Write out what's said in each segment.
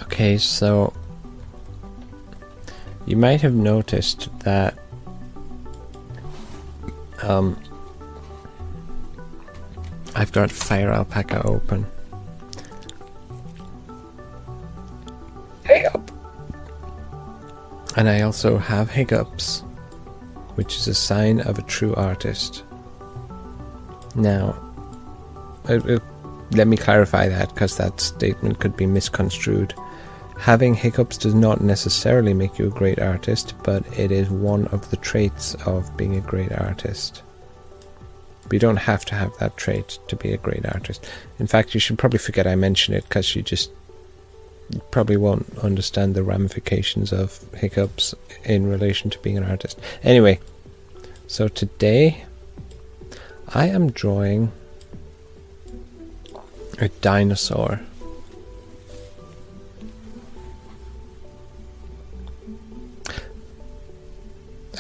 Okay, so you might have noticed that I've got Fire Alpaca open. Hey up! And I also have hiccups, which is a sign of a true artist. Now, let me clarify that, because that statement could be misconstrued. Having hiccups does not necessarily make you a great artist, but it is one of the traits of being a great artist. But you don't have to have that trait to be a great artist. In fact, you should probably forget I mentioned it, because you probably won't understand the ramifications of hiccups in relation to being an artist. Anyway, so today I am drawing a dinosaur.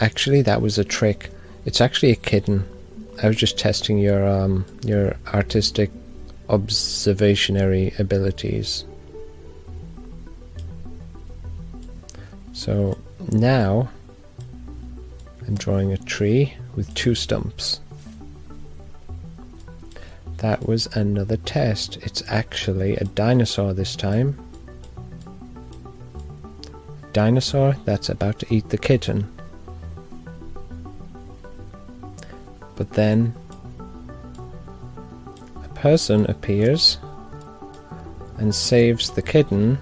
Actually, that was a trick. It's actually a kitten. I was just testing your artistic observationary abilities. So now I'm drawing a tree with 2 stumps. That was another test. It's actually a dinosaur this time. Dinosaur that's about to eat the kitten. But then a person appears and saves the kitten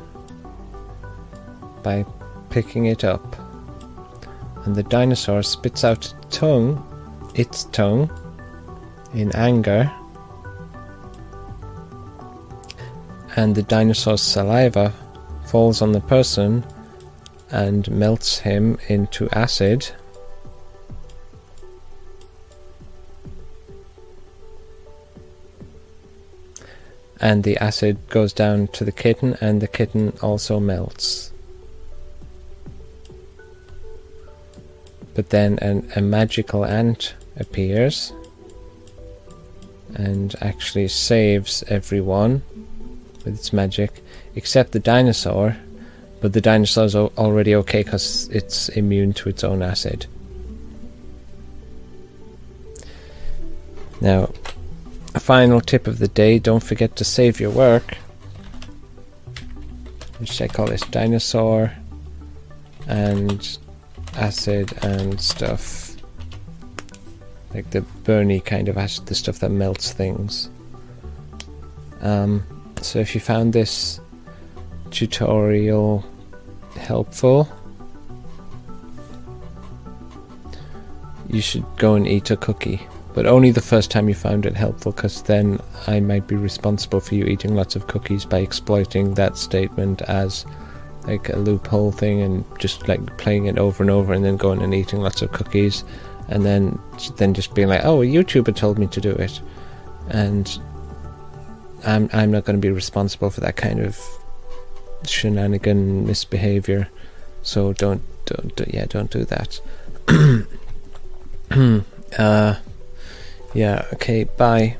by picking it up. And the dinosaur spits out its tongue in anger. And the dinosaur's saliva falls on the person and melts him into acid. And the acid goes down to the kitten, and the kitten also melts. But then a magical ant appears and actually saves everyone with its magic, except the dinosaur. But the dinosaur's already okay because it's immune to its own acid. Now, a final tip of the day, don't forget to save your work. Which I call this dinosaur and acid and stuff. Like the burny kind of acid, the stuff that melts things. So if you found this tutorial helpful, you should go and eat a cookie. But only the first time you found it helpful, because then I might be responsible for you eating lots of cookies by exploiting that statement as like a loophole thing and just like playing it over and over and then going and eating lots of cookies and then just being like, oh, a YouTuber told me to do it. And I'm not going to be responsible for that kind of shenanigan misbehavior. So don't do that. Yeah, okay, bye.